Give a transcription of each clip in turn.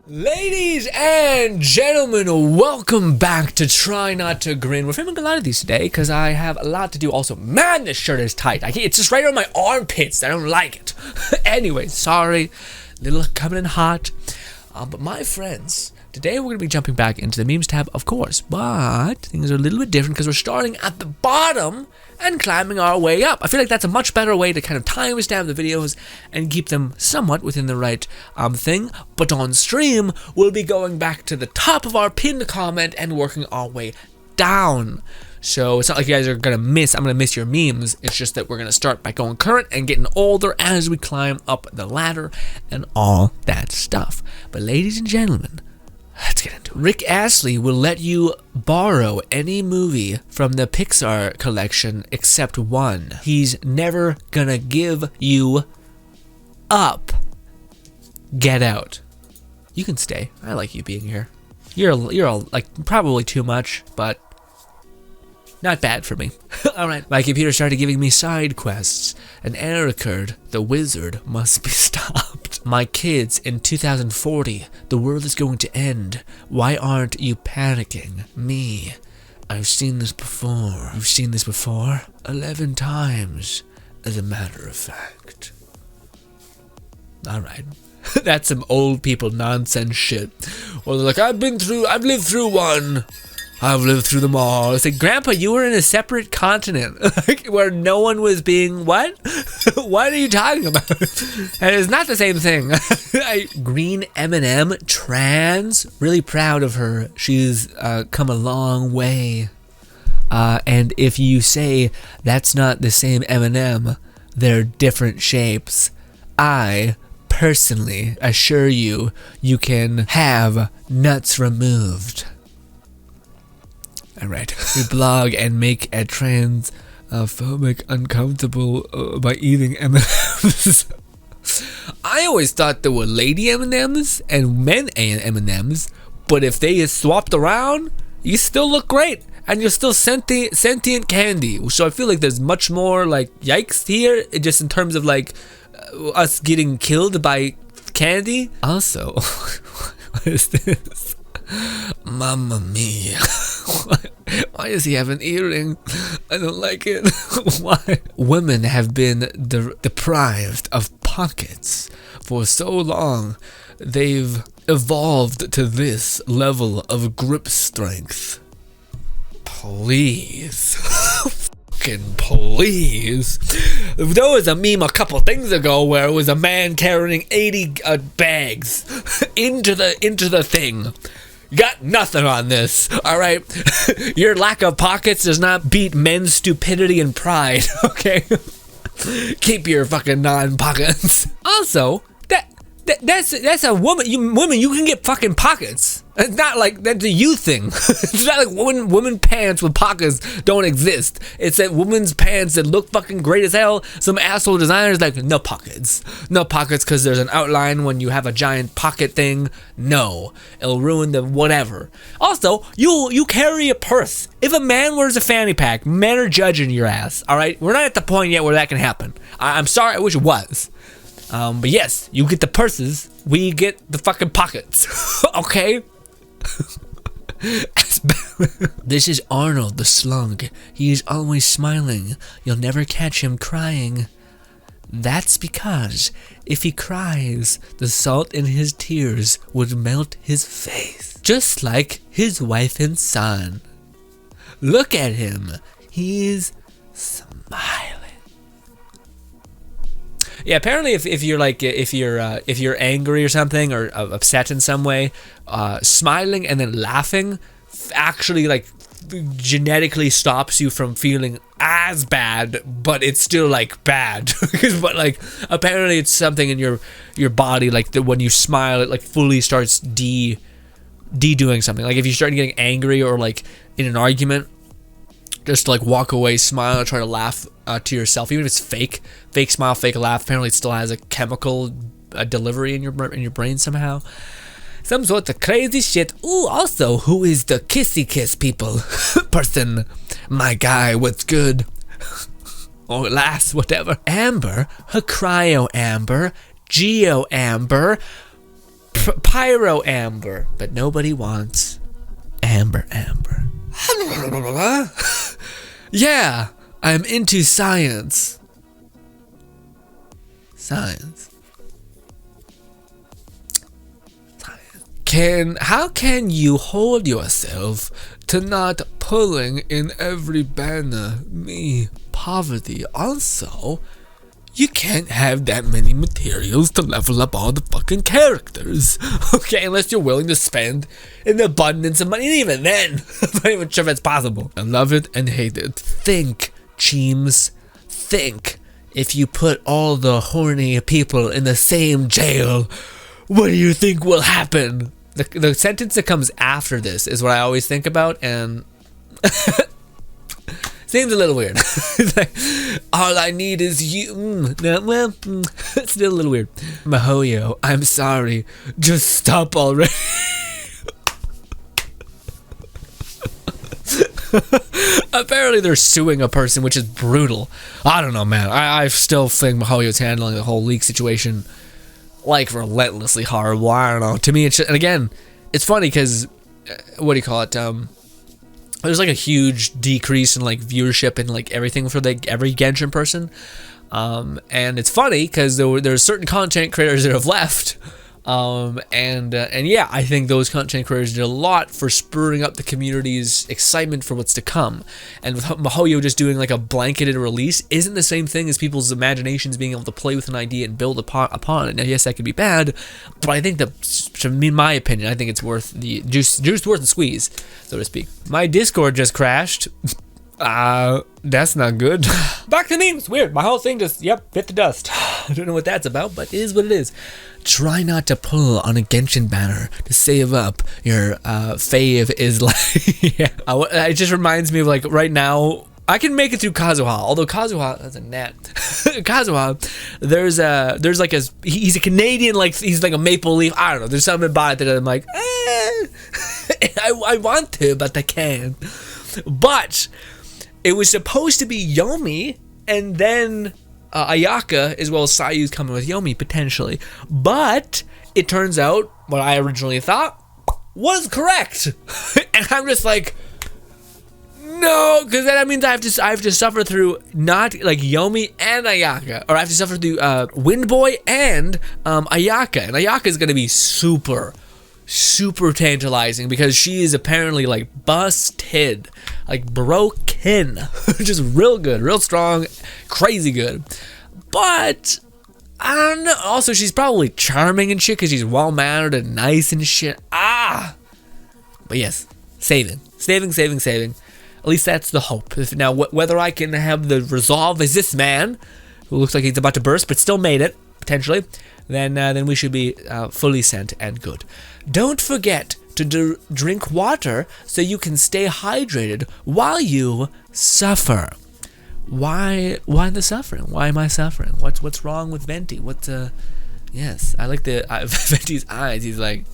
Ladies and gentlemen, welcome back to Try Not to Grin. We're filming a lot of these today because I have a lot to do. Also, man, this shirt is tight. It's just right on my armpits. I don't like it. Anyway, sorry. Little coming in hot. But my friends, today we're going to be jumping back into the memes tab, of course. But things are a little bit different because we're starting at the bottom and climbing our way up. I feel like that's a much better way to kind of timestamp the videos and keep them somewhat within the right thing. But on stream, we'll be going back to the top of our pinned comment and working our way down. So it's not like you guys are gonna miss, I'm gonna miss your memes. It's just that we're gonna start by going current and getting older as we climb up the ladder and all that stuff. But ladies and gentlemen, let's get into it. Rick Astley will let you borrow any movie from the Pixar collection except one. He's never gonna give you up. Get out. You can stay. I like you being here. You're all like probably too much, but not bad for me. Alright, my computer started giving me side quests. An error occurred. The wizard must be stopped. My kids, in 2040, the world is going to end. Why aren't you panicking? Me. I've seen this before. You've seen this before? 11 times, as a matter of fact. Alright. That's some old people nonsense shit. Well, they're like, I've lived through one. I've lived through them all. It's like, Grandpa, you were in a separate continent where no one was being, what? What are you talking about? And it's not the same thing. Green M&M, trans, really proud of her. She's come a long way. And if you say that's not the same M&M, they're different shapes, I personally assure you, you can have nuts removed. Alright, we blog and make a transphobic uncomfortable by eating M&Ms. I always thought there were lady M&Ms and men M&Ms, but if they is swapped around, you still look great. And you're still sentient candy. So I feel like there's much more like yikes here, just in terms of like us getting killed by candy. Also, what is this? Mamma mia. Why does he have an earring? I don't like it. Why? Women have been deprived of pockets for so long. They've evolved to this level of grip strength. Please. Fucking please. There was a meme a couple things ago where it was a man carrying 80 bags into the thing. Got nothing on this, alright? Your lack of pockets does not beat men's stupidity and pride, okay? Keep your fucking non-pockets. Also, that's a woman. Women, you can get fucking pockets. It's not like that's a you thing. It's not like women pants with pockets don't exist. It's that women's pants that look fucking great as hell. Some asshole designer's like, no pockets because there's an outline when you have a giant pocket thing. No, it'll ruin the whatever. Also, you carry a purse. If a man wears a fanny pack, men are judging your ass. All right, we're not at the point yet where that can happen. I'm sorry, I wish it was. But yes, you get the purses, we get the fucking pockets. Okay? This is Arnold the slug. He is always smiling. You'll never catch him crying. That's because if he cries, the salt in his tears would melt his face. Just like his wife and son. Look at him. He's smiling. Yeah, apparently if you're angry or something or upset in some way, smiling and then laughing actually like genetically stops you from feeling as bad, but it's still like bad. But like apparently it's something in your body like that when you smile it like fully starts doing something. Like if you start getting angry or like in an argument, just like walk away, smile, and try to laugh to yourself, even if it's fake smile, fake laugh. Apparently, it still has a chemical delivery in your brain somehow. Some sorts of crazy shit. Ooh, also, who is the kissy kiss people person? My guy, what's good? Or lass, whatever. Amber, her cryo Amber, Geo Amber. pyro amber, but nobody wants amber. Yeah, I'm into science. How can you hold yourself to not pulling in every banner? Me, poverty. Also, you can't have that many materials to level up all the fucking characters. Okay, unless you're willing to spend an abundance of money. And even then, I'm not even sure if it's possible. I love it and hate it. Think, Cheems. Think. If you put all the horny people in the same jail, what do you think will happen? The sentence that comes after this is what I always think about, and seems a little weird. It's like, all I need is you. It's still a little weird. Mihoyo, I'm sorry. Just stop already. Apparently they're suing a person, which is brutal. I don't know, man. I still think Mihoyo's handling the whole leak situation like relentlessly horrible. I don't know. To me, it's just, and again, it's funny because what do you call it? There's like a huge decrease in like viewership and like everything for like every Genshin person, and it's funny because there's certain content creators that have left. And yeah, I think those content creators did a lot for spurring up the community's excitement for what's to come. And with Mihoyo just doing like a blanketed release isn't the same thing as people's imaginations being able to play with an idea and build upon it. Now, yes, that could be bad, but I think that, to me, in my opinion, I think it's worth the juice worth the squeeze, so to speak. My Discord just crashed. That's not good. Back to memes. Weird. My whole thing just, bit the dust. I don't know what that's about, but it is what it is. Try not to pull on a Genshin banner to save up. Your fave is like, yeah. It just reminds me of like right now. I can make it through Kazuha, although Kazuha, that's a gnat. Kazuha, there's like he's a Canadian, like he's like a maple leaf. I don't know. There's something about it that I'm like, I want to, but I can't. But it was supposed to be Yomi, and then Ayaka, as well as Sayu's coming with Yomi, potentially. But it turns out, what I originally thought was correct. And I'm just like, no, because then that means I have to suffer through not like Yomi and Ayaka, or I have to suffer through Wind Boy and Ayaka. And Ayaka is going to be super tantalizing because she is apparently like busted, like broken. Just real good, real strong, crazy good. But I don't know. Also, she's probably charming and shit because she's well mannered and nice and shit. But yes, saving. At least that's the hope. Now, whether I can have the resolve as this man, who looks like he's about to burst but still made it potentially, then we should be fully sent and good. Don't forget to drink water so you can stay hydrated while you suffer. Why the suffering? Why am I suffering? What's wrong with Venti? Yes, I like the Venti's eyes. He's like,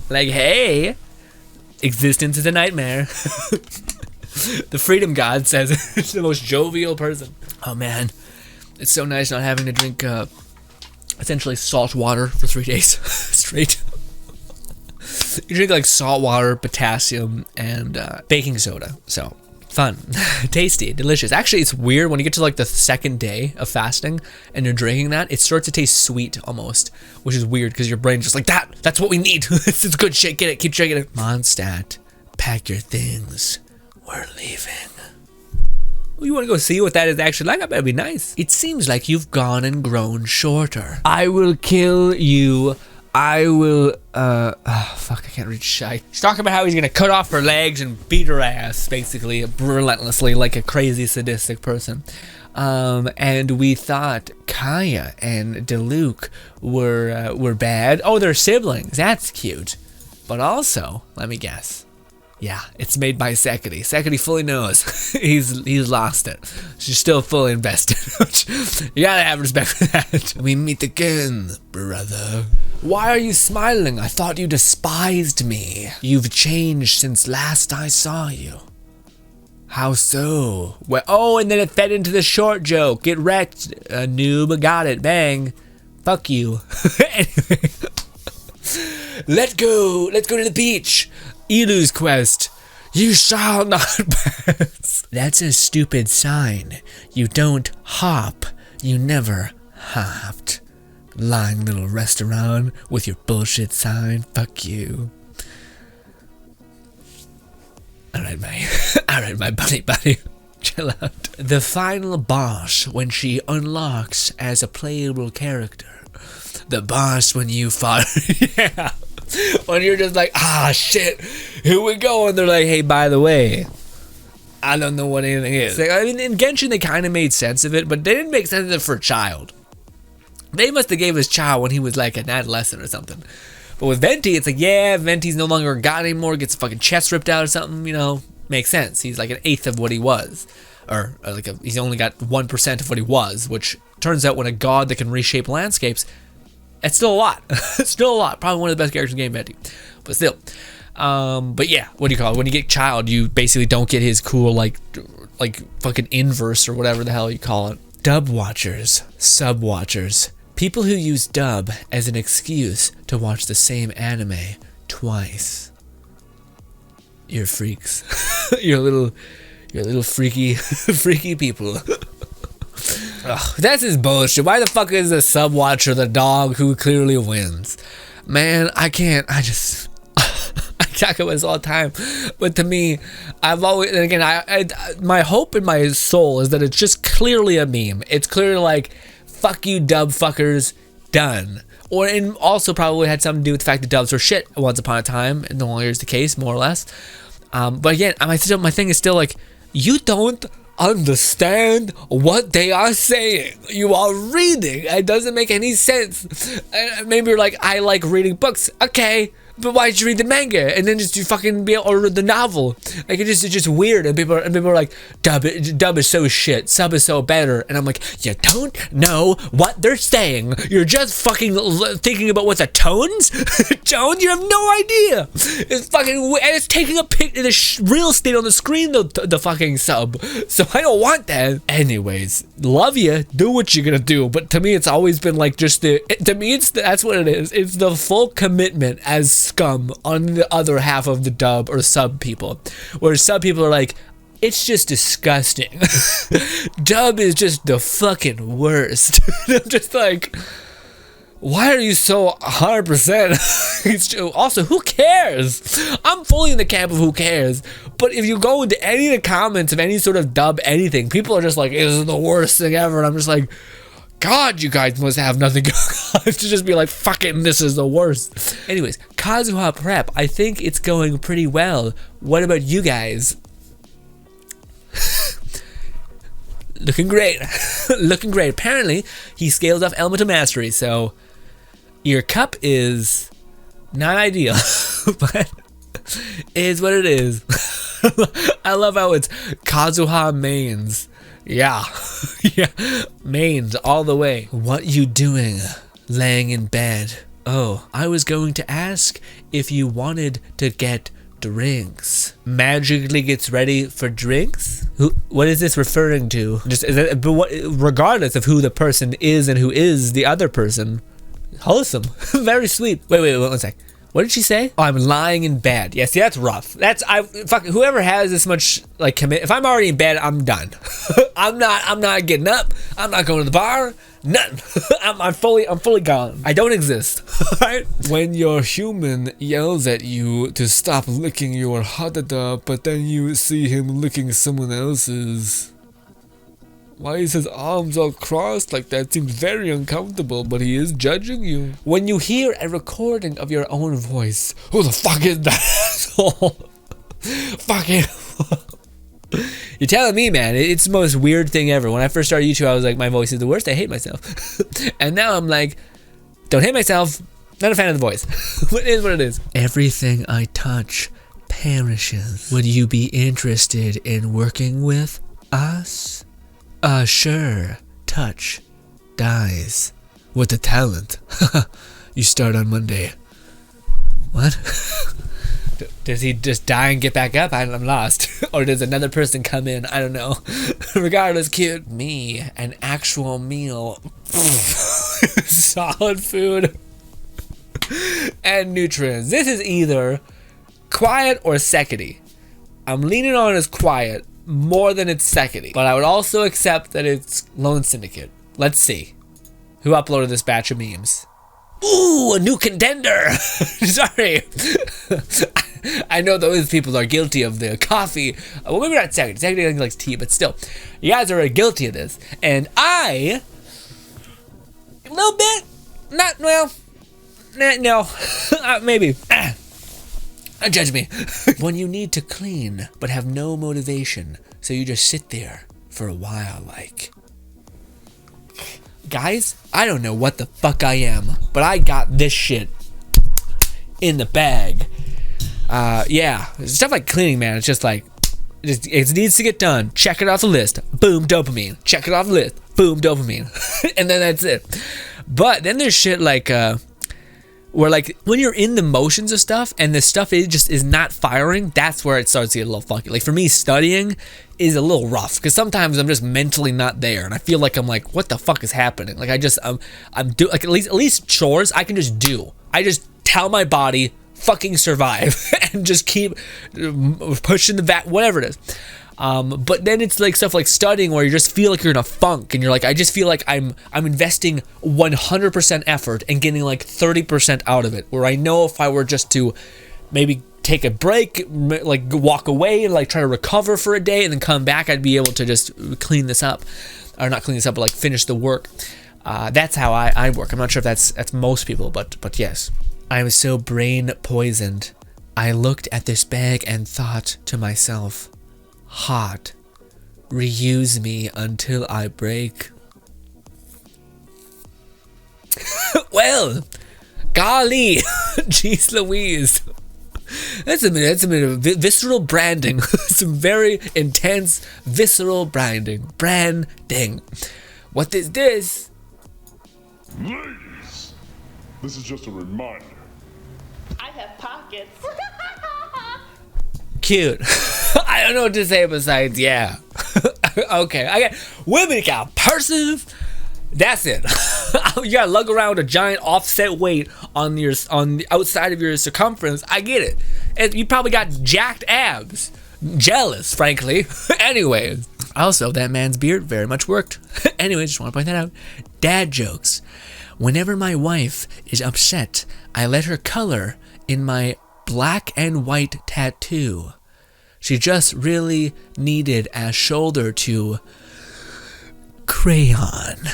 like, hey, existence is a nightmare. The Freedom God says it's the most jovial person. Oh man, it's so nice not having to drink essentially salt water for 3 days straight. You drink like salt water, potassium, and baking soda. So fun, tasty, delicious. Actually, it's weird when you get to like the second day of fasting and you're drinking that, it starts to taste sweet almost, which is weird because your brain's just like, that's what we need. This is good shit. Get it. Keep drinking it. Mondstadt, pack your things. We're leaving. You want to go see what that is actually like? I bet it'd be nice. It seems like you've gone and grown shorter. I will kill you. I will, fuck, I can't read shite. He's talking about how he's gonna cut off her legs and beat her ass, basically, relentlessly, like a crazy sadistic person. And we thought Kaya and Diluc were bad. Oh, they're siblings. That's cute. But also, let me guess. Yeah, it's made by Sekiri. Sekiri fully knows he's lost it. She's still fully invested. You gotta have respect for that. We meet again, brother. Why are you smiling? I thought you despised me. You've changed since last I saw you. How so? Well, oh, and then it fed into the short joke. Get wrecked, noob. Got it. Bang. Fuck you. Anyway. Let's go to the beach. Elu's quest. You shall not pass. That's a stupid sign. You don't hop. You never hopped. Lying little restaurant with your bullshit sign. Fuck you. Alright, my buddy. Chill out. The final boss when she unlocks as a playable character. The boss when you fought. Yeah. When you're just like, shit, here we go. And they're like, hey, by the way, I don't know what anything is. Like, I mean, in Genshin, they kind of made sense of it, but they didn't make sense of it for a child. They must have gave us Chow when he was like an adolescent or something. But with Venti, it's like, yeah, Venti's no longer a god anymore, gets a fucking chest ripped out or something, you know, makes sense. He's like an eighth of what he was. Or like he's only got 1% of what he was, which turns out when a god that can reshape landscapes, it's still a lot. It's still a lot. Probably one of the best characters in the game, Venti. But still. But yeah, what do you call it? When you get Child, you basically don't get his cool, like fucking inverse or whatever the hell you call it. Dub watchers, sub watchers, people who use dub as an excuse to watch the same anime twice. You're freaks. You're little freaky, freaky people. Ugh, that's his bullshit. Why the fuck is the sub watcher the dog who clearly wins? Man, I just I talk about this all the time, but to me, I've always, and again, I my hope in my soul is that it's just clearly a meme. It's clearly like, fuck you dub fuckers, done. Or and also probably had something to do with the fact that dubs were shit once upon a time, and no longer is the case, more or less. But again, my thing is still like, you don't understand what they are saying. You are reading. It doesn't make any sense. Maybe you're like, I like reading books. Okay, but why did you read the manga and then just you fucking be able to read the novel? Like it's just weird. And people are like, dub is so shit. Sub is so better. And I'm like, you don't know what they're saying. You're just fucking thinking about what the tones. Tones. You have no idea. It's fucking and it's taking a pic of the real estate on the screen. The fucking sub. So I don't want that. Anyways, love you. Do what you're gonna do. But to me, it's always been like just that's what it is. It's the full commitment as scum on the other half of the dub or sub people, where sub people are like, it's just disgusting. Dub is just the fucking worst. I'm just like, why are you so 100%? Also, who cares? I'm fully in the camp of who cares. But if you go into any of the comments of any sort of dub anything, people are just like, this is the worst thing ever. And I'm just like, God, you guys must have nothing going on to just be like, fucking, this is the worst. Anyways, Kazuha Prep, I think it's going pretty well. What about you guys? Looking great. Looking great. Apparently, he scales up Elemental Mastery, so your cup is not ideal, but it is what it is. I love how it's Kazuha mains. Yeah. Yeah. Mains all the way. What you doing? Laying in bed. Oh, I was going to ask if you wanted to get drinks. Magically gets ready for drinks? What is this referring to? Regardless of who the person is and who is the other person. Wholesome. Very sweet. Wait, 1 sec. What did she say? Oh, I'm lying in bed. Yeah, see, that's rough. Whoever has this much like commit. If I'm already in bed, I'm done. I'm not getting up. I'm not going to the bar. Nothing. I'm fully gone. I don't exist. Right? When your human yells at you to stop licking your hadada, but then you see him licking someone else's. Why is his arms all crossed like that? Seems very uncomfortable, but he is judging you. When you hear a recording of your own voice, who the fuck is that asshole? Fucking. You're telling me, man, it's the most weird thing ever. When I first started YouTube, I was like, my voice is the worst, I hate myself. And now I'm like, don't hate myself, not a fan of the voice. It is what it is. Everything I touch perishes. Would you be interested in working with us? Sure. Touch. Dies. With the talent. You start on Monday. What? Does he just die and get back up? I'm lost. Or does another person come in? I don't know. Regardless, cute. Me, an actual meal. Solid food. and nutrients. This is either quiet or secondary. I'm leaning on as quiet more than it's secondary, but I would also accept that it's Lone Syndicate. Let's see who uploaded this batch of memes. Ooh, a new contender. Sorry. I know those people are guilty of the coffee. Well, maybe not secondary. Secondary I think likes tea, but still, you guys are guilty of this, and I a little bit. Not well. No. Maybe. Judge me. When you need to clean but have no motivation, so you just sit there for a while like, guys, I don't know what the fuck I am, but I got this shit in the bag. Yeah, stuff like cleaning, man, it's just like, it needs to get done. Check it off the list. Boom, dopamine. Check it off the list. Boom, dopamine. And then that's it. But then there's shit like, where like when you're in the motions of stuff and the stuff is not firing, that's where it starts to get a little funky. Like for me, studying is a little rough because sometimes I'm just mentally not there and I feel like I'm like, what the fuck is happening? Like I'm do like at least chores I can just do. I just tell my body fucking survive and just keep pushing the whatever it is. But then it's like stuff like studying where you just feel like you're in a funk and you're like, I just feel like I'm investing 100% effort and getting like 30% out of it, where I know if I were just to maybe take a break, like walk away and like try to recover for a day and then come back, I'd be able to just clean this up, or not clean this up, but like finish the work. That's how I work. I'm not sure if that's most people, but yes. I was so brain poisoned. I looked at this bag and thought to myself, hot, reuse me until I break. Well, golly, jeez Louise. That's a bit of visceral branding. Some very intense visceral branding. What is this? Ladies, this is just a reminder. I have pockets. Cute. I don't know what to say besides yeah. Okay, I got women got purses. That's it. You gotta lug around a giant offset weight on the outside of your circumference. I get it. And you probably got jacked abs. Jealous, frankly. Anyways, also that man's beard very much worked. Anyways, just want to point that out. Dad jokes. Whenever my wife is upset, I let her color in my black and white tattoo. She just really needed a shoulder to crayon.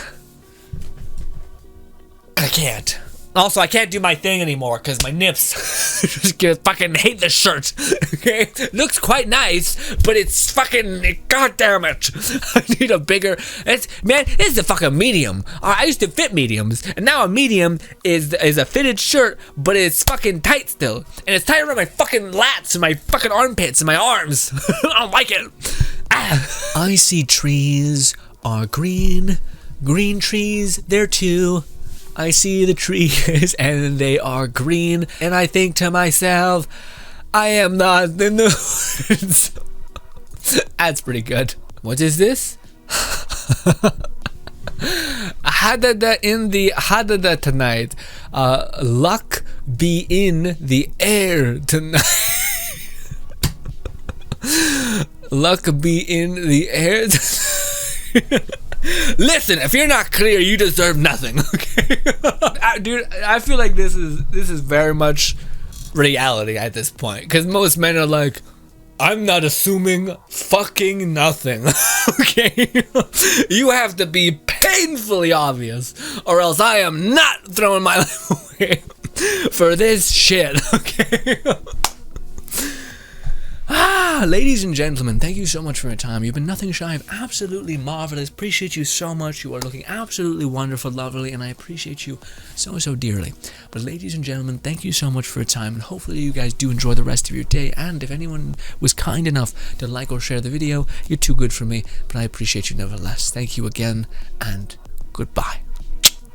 I can't. Also, I can't do my thing anymore because my nips just fucking hate the shirt. Okay, looks quite nice, but it's fucking, god damn it. I need a bigger. It's a fucking medium. I used to fit mediums, and now a medium is a fitted shirt, but it's fucking tight still, and it's tight around my fucking lats and my fucking armpits and my arms. I don't like it. I see trees are green. Green trees, they're too. I see the trees and they are green, and I think to myself, I am not in the woods. That's pretty good. What is this? Hadada tonight. Luck be in the air tonight. Luck be in the air tonight. Listen, if you're not clear, you deserve nothing, okay? Dude, I feel like this is very much reality at this point, because most men are like, I'm not assuming fucking nothing, okay? You have to be painfully obvious, or else I am not throwing my life away for this shit, okay? Ladies and gentlemen, thank you so much for your time. You've been nothing shy of absolutely marvelous. Appreciate you so much. You are looking absolutely wonderful, lovely, and I appreciate you so dearly. But ladies and gentlemen, thank you so much for your time, and hopefully you guys do enjoy the rest of your day. And if anyone was kind enough to like or share the video, you're too good for me, but I appreciate you nevertheless. Thank you again, and goodbye.